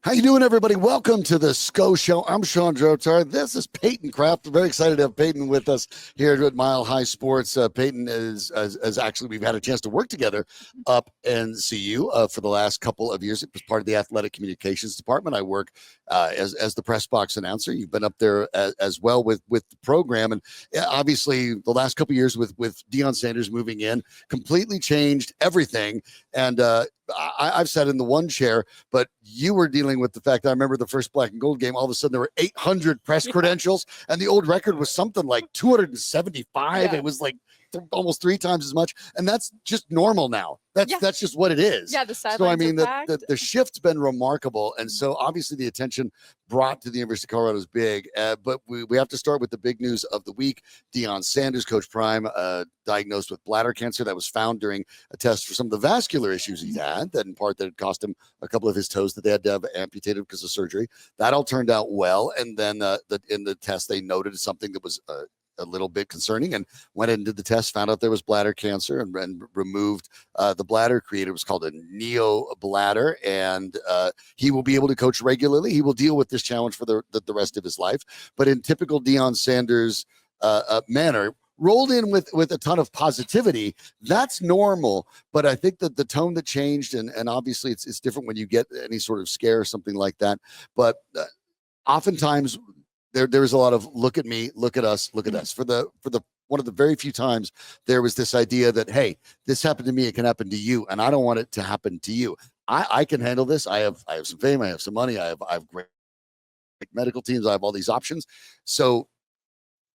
How you doing, everybody? Welcome to the SCO Show. I'm Sean Drotar. This is Peyton Kraft. We're very excited to have Peyton with us here at Mile High Sports. Peyton is actually, we've had a chance to work together up in CU for the last couple of years. It was part of the athletic communications department. I work as the press box announcer. You've been up there as well with the program. And obviously, the last couple of years with Deion Sanders moving in completely changed everything. And I've sat in the one chair, but you were dealing with the fact that I remember the first black and gold game. All of a sudden, there were 800 press credentials, and the old record was something like 275. Yeah. It was like almost 3 times as much, and that's just normal now. That's just what it is. Yeah, the sidelines So I mean, are packed. the shift's been remarkable, and so obviously the attention brought to the University of Colorado is big. But we have to start with the big news of the week. Deion Sanders, Coach Prime, diagnosed with bladder cancer that was found during a test for some of the vascular issues he had. That in part that had cost him a couple of his toes that they had to have amputated because of surgery. That all turned out well, and then in the test they noted something that was a little bit concerning, and went and did the test, found out there was bladder cancer, and removed the bladder, created what's called a neo bladder, and he will be able to coach regularly. He will deal with this challenge for the rest of his life. But in typical Deion Sanders manner, rolled in with a ton of positivity. That's normal, but I think that the tone that changed, and obviously it's different when you get any sort of scare or something like that. But oftentimes there was a lot of look at me, look at us, look at us. For the one of the very few times there was this idea that, hey, this happened to me, it can happen to you, and I don't want it to happen to you. I can handle this. I have some fame, I have some money, I have great medical teams, I have all these options. So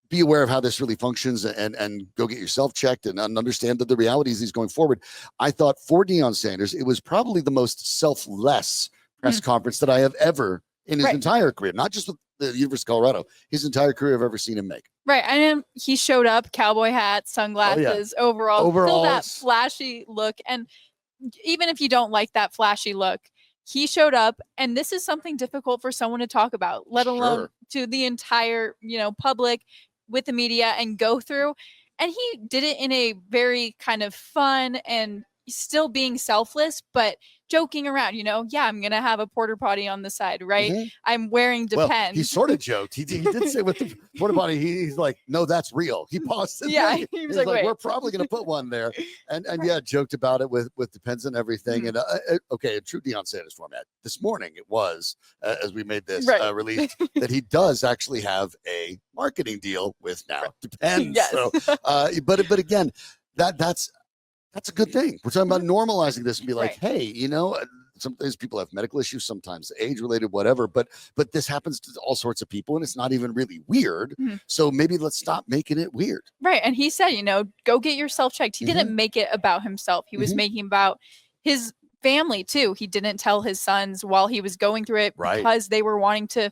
be aware of how this really functions, and go get yourself checked and understand that the realities he's going forward. I thought for Deion Sanders, it was probably the most selfless press conference that I have ever in his entire career, not just with the University of Colorado, his entire career I've ever seen him make. Right. And he showed up, cowboy hat, sunglasses, overall, still that flashy look. And even if you don't like that flashy look, he showed up, and this is something difficult for someone to talk about, let alone to the entire, public with the media and go through. And he did it in a very kind of fun and still being selfless, but joking around, I'm going to have a porta potty on the side, right? I'm wearing Depends. Well, he sort of joked. He did say with the porta potty, he's like, no, that's real. He paused. Yeah. He was like, we're probably going to put one there. And joked about it with Depends and everything. And okay, in true Deion Sanders format, this morning it was, as we made this release, that he does actually have a marketing deal with now Depends. Yes. So, but again, that's a good thing. We're talking about normalizing this and be like, hey, sometimes people have medical issues, sometimes age-related, whatever, but this happens to all sorts of people, and it's not even really weird. So maybe let's stop making it weird. Right. And he said, go get yourself checked. He didn't make it about himself. He was making about his family too. He didn't tell his sons while he was going through it because they were wanting to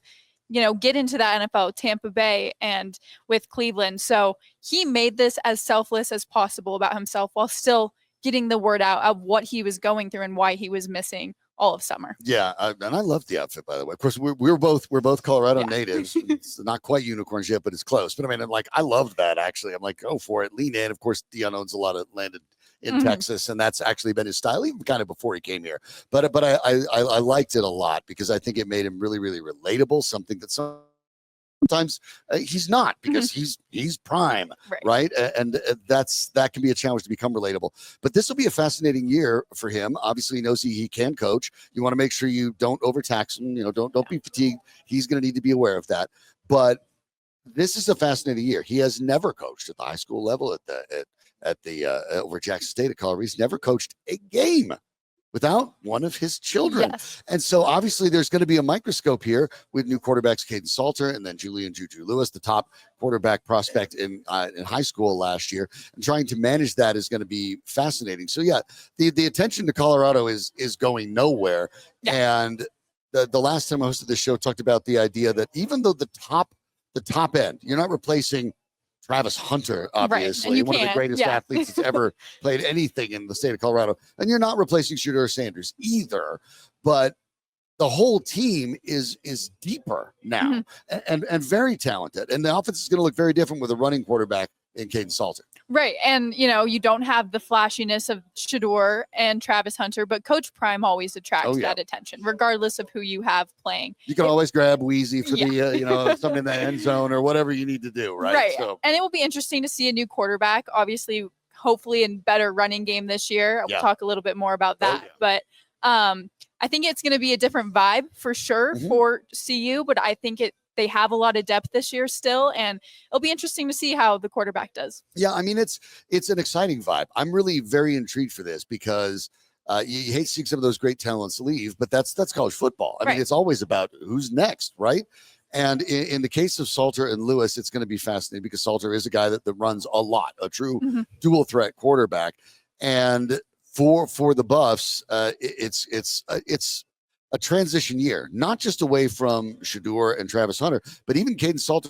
get into that NFL, Tampa Bay and with Cleveland. So he made this as selfless as possible about himself while still getting the word out of what he was going through and why he was missing all of summer. Yeah, and I love the outfit, by the way. Of course, we're both Colorado natives. It's not quite unicorns yet, but it's close. But I mean, I loved that, actually. I'm like, go for it, lean in. Of course, Deion owns a lot of land in Texas, and that's actually been his style, even kind of before he came here. But I liked it a lot because I think it made him really, really relatable, something that sometimes he's not, because he's prime, right? And that can be a challenge to become relatable. But this will be a fascinating year for him. Obviously, he knows he can coach. You want to make sure you don't overtax him. Don't be fatigued. He's going to need to be aware of that. But this is a fascinating year. He has never coached at the high school level at the over Jackson State at Colorado. He's never coached a game without one of his children. And so obviously there's going to be a microscope here with new quarterbacks, Kaidon Salter and then Julian Juju Lewis, the top quarterback prospect in high school last year. And trying to manage that is going to be fascinating. So the attention to Colorado is going nowhere. And the last time I hosted this show talked about the idea that even though the top end, you're not replacing Travis Hunter, obviously, one of the greatest athletes that's ever played anything in the state of Colorado. And you're not replacing Shedeur Sanders either. But the whole team is deeper now and very talented. And the offense is going to look very different with a running quarterback in Kaidon Salter. Right. And, you don't have the flashiness of Shedeur and Travis Hunter, but Coach Prime always attracts that attention, regardless of who you have playing. You can always grab Wheezy for the, something in the end zone or whatever you need to do, right? Right. So. And it will be interesting to see a new quarterback, obviously, hopefully in better running game this year. We'll talk a little bit more about that. But I think it's going to be a different vibe for sure for CU, but I think they have a lot of depth this year still, and it'll be interesting to see how the quarterback does. Yeah, I mean, it's an exciting vibe. I'm really very intrigued for this because you hate seeing some of those great talents leave, but that's college football. I mean, it's always about who's next, right? And in the case of Salter and Lewis, it's going to be fascinating because Salter is a guy that runs a lot, a true dual threat quarterback. And for the Buffs, it's a transition year, not just away from Shedeur and Travis Hunter, but even Kaidon Salter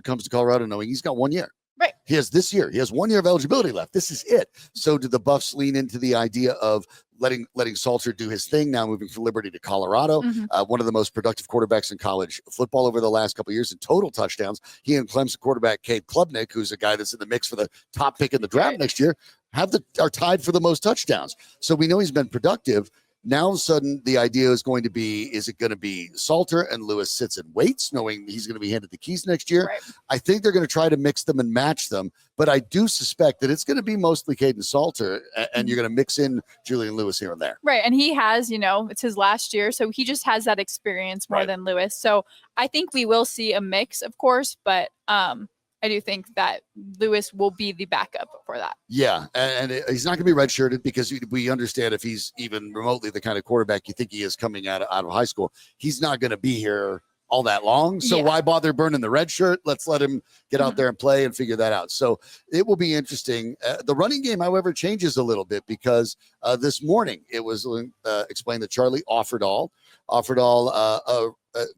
comes to Colorado knowing he's got 1 year. Right. He has this year. He has 1 year of eligibility left. This is it. So do the Buffs lean into the idea of letting Salter do his thing now, moving from Liberty to Colorado? One of the most productive quarterbacks in college football over the last couple of years in total touchdowns. He and Clemson quarterback Cade Klubnik, who's a guy that's in the mix for the top pick in the draft next year, are tied for the most touchdowns. So we know he's been productive. Now, all of a sudden, the idea is going to be, is it going to be Salter and Lewis sits and waits, knowing he's going to be handed the keys next year? Right. I think they're going to try to mix them and match them, but I do suspect that it's going to be mostly Kaidon Salter, and you're going to mix in Julian Lewis here and there. Right, and he has, it's his last year, so he just has that experience more than Lewis. So I think we will see a mix, of course, but I do think that Lewis will be the backup for that. Yeah, and he's not going to be redshirted because we understand if he's even remotely the kind of quarterback you think he is coming out of high school, he's not going to be here all that long. So why bother burning the red shirt? Let's let him get out there and play and figure that out. So it will be interesting. The running game, however, changes a little bit because this morning it was explained that Charlie Offerdahl,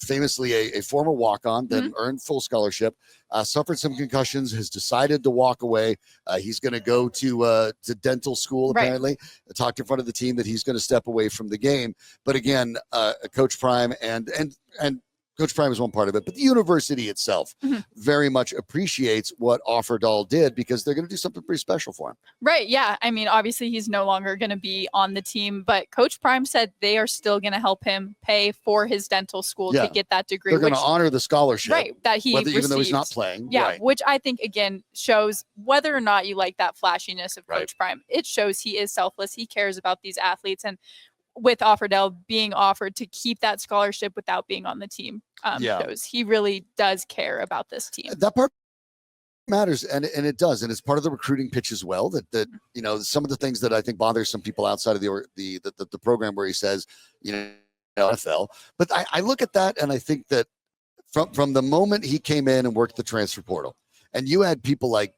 famously a former walk-on, then earned full scholarship, suffered some concussions, has decided to walk away. He's going to go to dental school, apparently. Talked in front of the team that he's going to step away from the game. But again, Coach Prime and Coach Prime is one part of it, but the university itself very much appreciates what Offerdahl did because they're going to do something pretty special for him. Right. Yeah. I mean, obviously he's no longer going to be on the team, but Coach Prime said they are still going to help him pay for his dental school to get that degree. They're going to honor the scholarship, that he received, even though he's not playing. Yeah, which I think again shows whether or not you like that flashiness of Coach Prime. It shows he is selfless. He cares about these athletes, and with Offerdahl being offered to keep that scholarship without being on the team, shows he really does care about this team. That part matters, and it does, and it's part of the recruiting pitch as well. That some of the things that I think bother some people outside of the program, where he says, NFL. But I look at that and I think that from the moment he came in and worked the transfer portal, and you had people like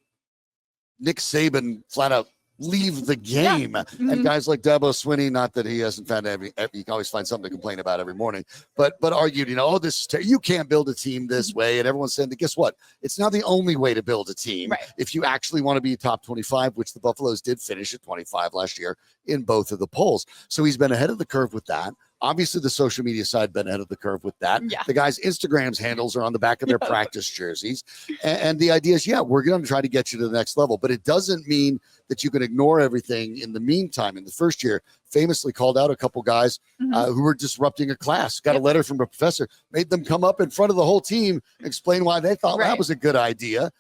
Nick Saban flat out leave the game. And guys like Dabo Swinney, not that he hasn't found you can always find something to complain about every morning, but argued, you can't build a team this way. And everyone's saying that, guess what? It's not the only way to build a team. If you actually want to be top 25, which the Buffaloes did finish at 25 last year in both of the polls. So he's been ahead of the curve with that. Obviously, the social media side been ahead of the curve with that. The guys' Instagram's handles are on the back of their practice jerseys. And the idea is, we're going to try to get you to the next level. But it doesn't mean that you can ignore everything in the meantime. In the first year, famously called out a couple guys who were disrupting a class. Got a letter from a professor, made them come up in front of the whole team, explain why they thought that was a good idea.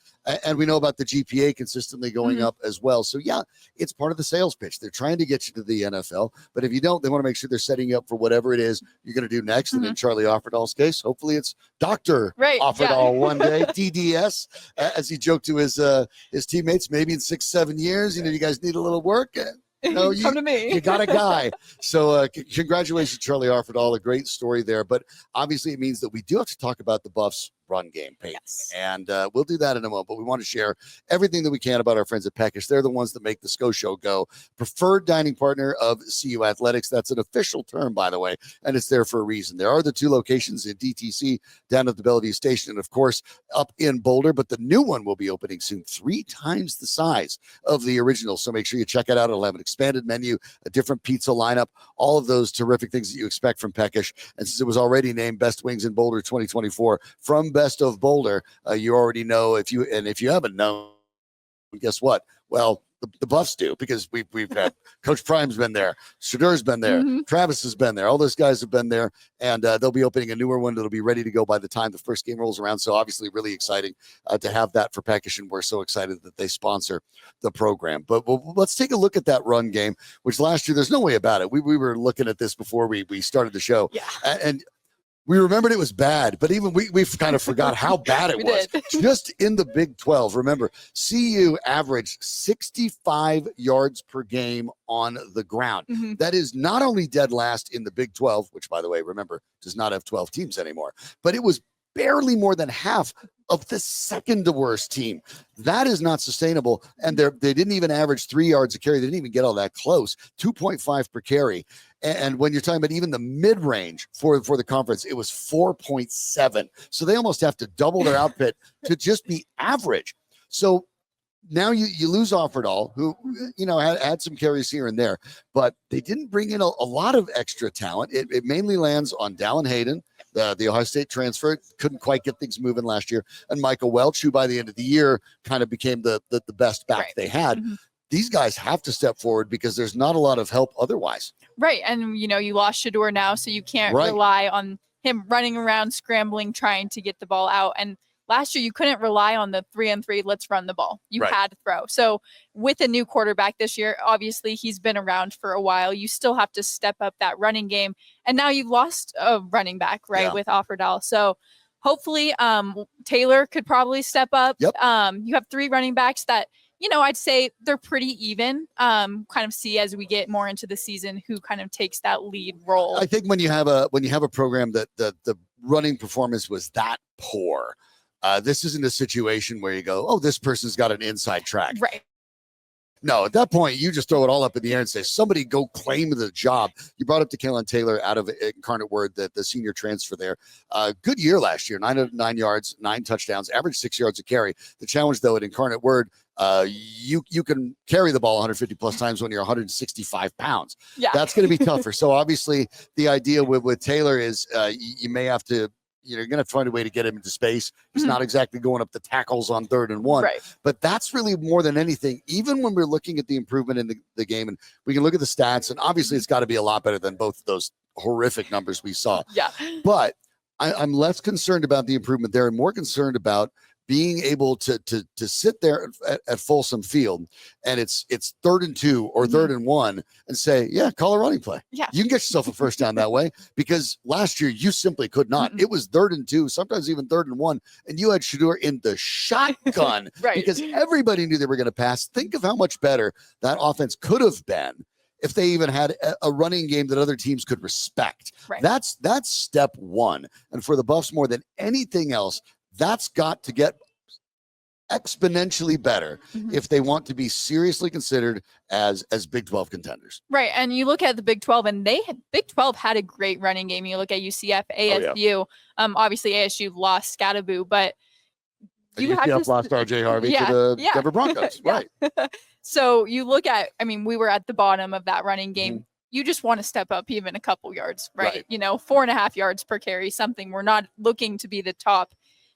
And we know about the GPA consistently going up as well. So, it's part of the sales pitch. They're trying to get you to the NFL. But if you don't, they want to make sure they're setting you up for whatever it is you're going to do next. And in Charlie Offerdahl's case, hopefully it's Dr. Offerdahl one day, DDS, as he joked to his teammates, maybe in 6-7 years, you guys need a little work. Come to me. You got a guy. So congratulations, Charlie Offerdahl. A great story there. But obviously it means that we do have to talk about the Buffs run game, Peyton. And we'll do that in a moment. But we want to share everything that we can about our friends at Peckish. They're the ones that make the SCO Show go. Preferred dining partner of CU Athletics. That's an official term, by the way, and it's there for a reason. There are the 2 locations in DTC down at the Bellevue Station and, of course, up in Boulder. But the new one will be opening soon, 3 times the size of the original. So make sure you check it out. It'll have an expanded menu, a different pizza lineup, all of those terrific things that you expect from Peckish. And since it was already named Best Wings in Boulder 2024 from Best of Boulder, you already know, if you haven't known, And guess what? Well, the Buffs do, because we've had Coach Prime's been there, Shadeur's been there, Travis has been there, all those guys have been there, and they'll be opening a newer one that'll be ready to go by the time the first game rolls around. So obviously really exciting to have that for Peckish, and we're so excited that they sponsor the program. But let's take a look at that run game, which last year, there's no way about it. We were looking at this before we started the show, and we remembered it was bad, but even we kind of forgot how bad it was. Just in the Big 12, remember, CU averaged 65 yards per game on the ground. That is not only dead last in the Big 12, which, by the way, remember, does not have 12 teams anymore, but it was barely more than half of the second worst team. That is not sustainable. And they didn't even average 3 yards a carry. They didn't even get all that close. 2.5 per carry. And when you're talking about even the mid-range for the conference, it was 4.7. So they almost have to double their output to just be average. So now you lose Offerdahl, who, had some carries here and there, but they didn't bring in a lot of extra talent. It mainly lands on Dallin Hayden, the Ohio State transfer. Couldn't quite get things moving last year. And Michael Welch, who by the end of the year kind of became the best back they had. These guys have to step forward because there's not a lot of help otherwise. Right. And, you lost Shadeur now, so you can't rely on him running around, scrambling, trying to get the ball out. And last year, you couldn't rely on the 3-on-3, let's run the ball. You had to throw. So with a new quarterback this year, obviously he's been around for a while. You still have to step up that running game. And now you've lost a running back, with Offerdahl. So hopefully Taylor could probably step up. You have 3 running backs that, I'd say they're pretty even. Kind of see as we get more into the season who kind of takes that lead role. I think when you have a program that the running performance was that poor, this isn't a situation where you go, oh, this person's got an inside track. Right. No, at that point, you just throw it all up in the air and say, somebody go claim the job. You brought up Kaidon Taylor out of Incarnate Word, the senior transfer there. Good year last year, 9 yards, 9 touchdowns, average 6 yards a carry. The challenge, though, at Incarnate Word, you can carry the ball 150 plus times when you're 165 pounds. That's going to be tougher. So obviously, the idea with Taylor is you may have to, you're going to find a way to get him into space. He's not exactly going up the tackles on 3rd and 1. But that's really more than anything, even when we're looking at the improvement in the game, and we can look at the stats, and obviously it's got to be a lot better than both of those horrific numbers we saw. But I'm less concerned about the improvement there and more concerned about being able to sit there at Folsom Field, and it's 3rd and 2 or 3rd and 1, and say, call a running play. You can get yourself a first down that way, because last year you simply could not. It was 3rd and 2, sometimes even 3rd and 1, and you had Shadeur in the shotgun because everybody knew they were going to pass. Think of how much better that offense could have been if they even had a running game that other teams could respect. That's step one. And for the Buffs, more than anything else, that's got to get exponentially better if they want to be seriously considered as Big 12 contenders. Right. And you look at the Big 12, and Big 12 had a great running game. You look at UCF, ASU. Obviously ASU lost Scattaboo, but UCF lost RJ Harvey to the Denver Broncos. So you look at, we were at the bottom of that running game. You just want to step up even a couple yards, right? 4.5 yards per carry, something. We're not looking to be the top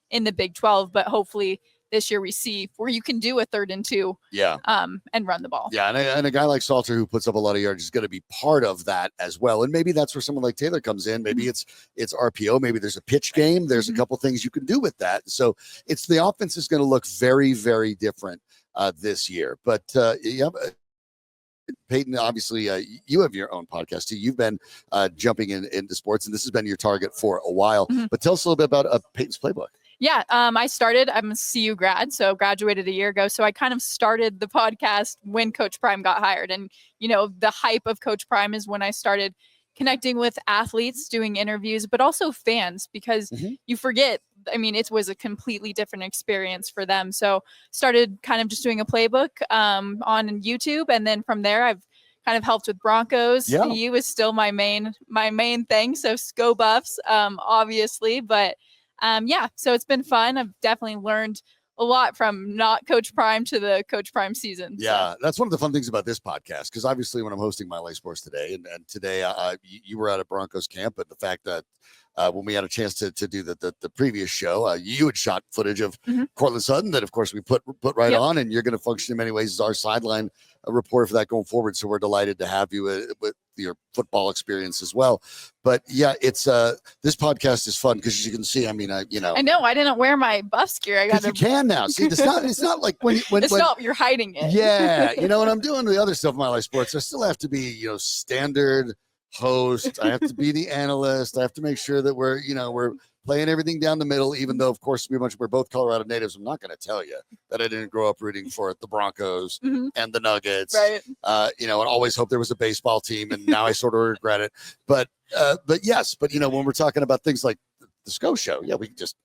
in the Big 12, but hopefully this year we see where you can do a 3rd and 2 and run the ball. And a guy like Salter who puts up a lot of yards is going to be part of that as well. And maybe that's where someone like Taylor comes in. Maybe it's RPO. Maybe there's a pitch game. There's a couple things you can do with that. So the offense is going to look very, very different this year. But Peyton, obviously, you have your own podcast too. You've been jumping into sports, and this has been your target for a while. But tell us a little bit about Peyton's playbook. I'm a CU grad, so graduated a year ago. So I kind of started the podcast when Coach Prime got hired. And, the hype of Coach Prime is when I started connecting with athletes, doing interviews, but also fans, because you forget, it was a completely different experience for them. So started kind of just doing a playbook on YouTube. And then from there, I've kind of helped with Broncos. CU is still my main thing. So Go Buffs, obviously, but so it's been fun. I've definitely learned a lot from not Coach Prime to the Coach Prime season. Yeah, so that's one of the fun things about this podcast, because obviously when I'm hosting My Life Sports today, and today you were at a Broncos camp, but the fact that when we had a chance to do the previous show, you had shot footage of Cortland Sutton that, of course, we put right on, and you're going to function in many ways as our sideline reporter for that going forward. So we're delighted to have you with your football experience as well. But yeah, it's this podcast is fun because, as you can see, I mean, I know I didn't wear my Buffs gear. I got you can now. See, it's not like when not you're hiding it. Yeah, when I'm doing the other stuff in My Life Sports, I still have to be standard host. I have to be the analyst. I have to make sure that we're playing everything down the middle, even though, of course, we're both Colorado natives. I'm not going to tell you that I didn't grow up rooting for the Broncos and the Nuggets, right? And always hope there was a baseball team, and now I sort of regret it. But yes, when we're talking about things like the SCO show, yeah, we can just.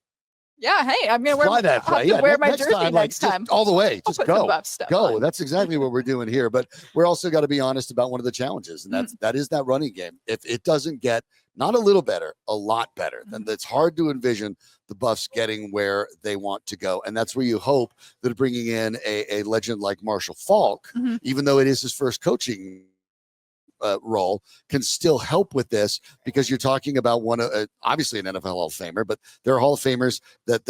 Yeah, hey, I'm gonna wear my jersey next time. All the way, just go. On. That's exactly what we're doing here. But we're also got to be honest about one of the challenges, and that is that running game. If it doesn't get not a little better, a lot better, then it's hard to envision the Buffs getting where they want to go. And that's where you hope that bringing in a legend like Marshall Faulk, even though it is his first coaching role, can still help with this, because you're talking about obviously an NFL Hall of Famer, but there are Hall of Famers that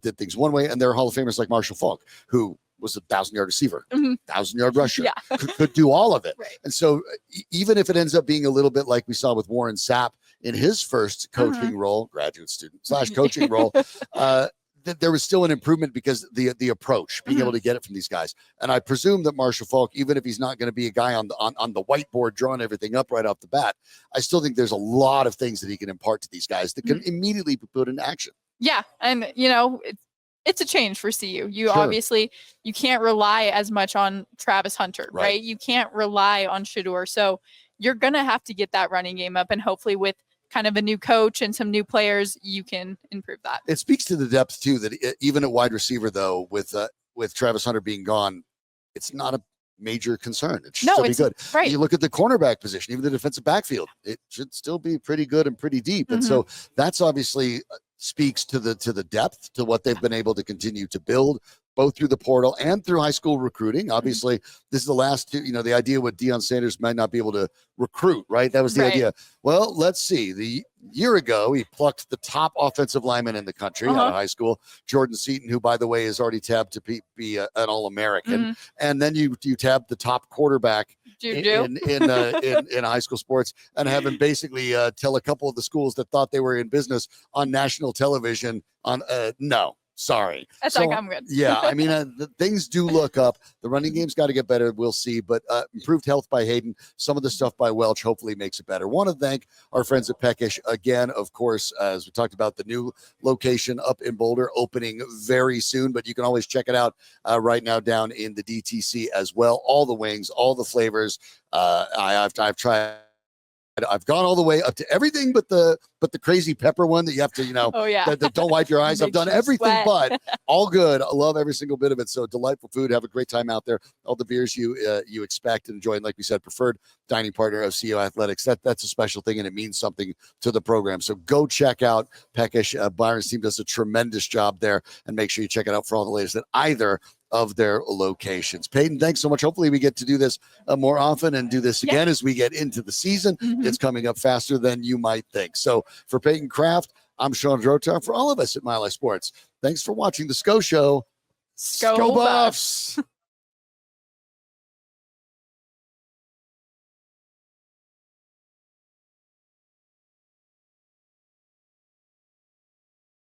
did things one way, and there are Hall of Famers like Marshall Faulk, who was a 1,000-yard receiver, 1,000-yard rusher, could do all of it. Right. And so even if it ends up being a little bit like we saw with Warren Sapp in his first coaching role, graduate student / coaching role, that there was still an improvement because the approach, being able to get it from these guys. And I presume that Marshall Faulk, even if he's not going to be a guy on the whiteboard drawing everything up right off the bat, I still think there's a lot of things that he can impart to these guys that can immediately be put in action. Yeah. And, it's a change for CU. Obviously, you can't rely as much on Travis Hunter, right? You can't rely on Shedeur. So you're going to have to get that running game up, and hopefully with kind of a new coach and some new players, you can improve that. It speaks to the depth too, that even at wide receiver, though, with Travis Hunter being gone, it's not a major concern. It should still be good. Right. You look at the cornerback position, even the defensive backfield, it should still be pretty good and pretty deep. And so that's obviously speaks to the depth, to what they've been able to continue to build, both through the portal and through high school recruiting. Obviously, this is the last two, the idea with Deion Sanders might not be able to recruit, right? That was the idea. Well, let's see. The year ago, he plucked the top offensive lineman in the country out of high school, Jordan Seaton, who, by the way, is already tabbed to be an All-American. And then you tabbed the top quarterback in high school sports, and have him basically tell a couple of the schools that thought they were in business on national television on no. Sorry. I'm good. Yeah, I mean, the things do look up. The running game's got to get better. We'll see. But improved health by Hayden, some of the stuff by Welch hopefully makes it better. Want to thank our friends at Peckish again, of course, as we talked about the new location up in Boulder opening very soon. But you can always check it out right now down in the DTC as well. All the wings, all the flavors. I've tried. I've gone all the way up to everything but the crazy pepper one that you have to, that don't wipe your eyes. I've done everything but all good. I love every single bit of it. So delightful food. Have a great time out there. All the beers you expect and enjoy. And like we said, preferred dining partner of CU Athletics. That's a special thing, and it means something to the program. So go check out Peckish. Byron's team does a tremendous job there, and make sure you check it out for all the latest at either of their locations. Peyton, thanks so much. Hopefully we get to do this more often and do this again as we get into the season. It's coming up faster than you might think. So for Peyton Kraft, I'm Sean Drotar. For all of us at My Life Sports, thanks for watching the SCO Show. SCO Buffs.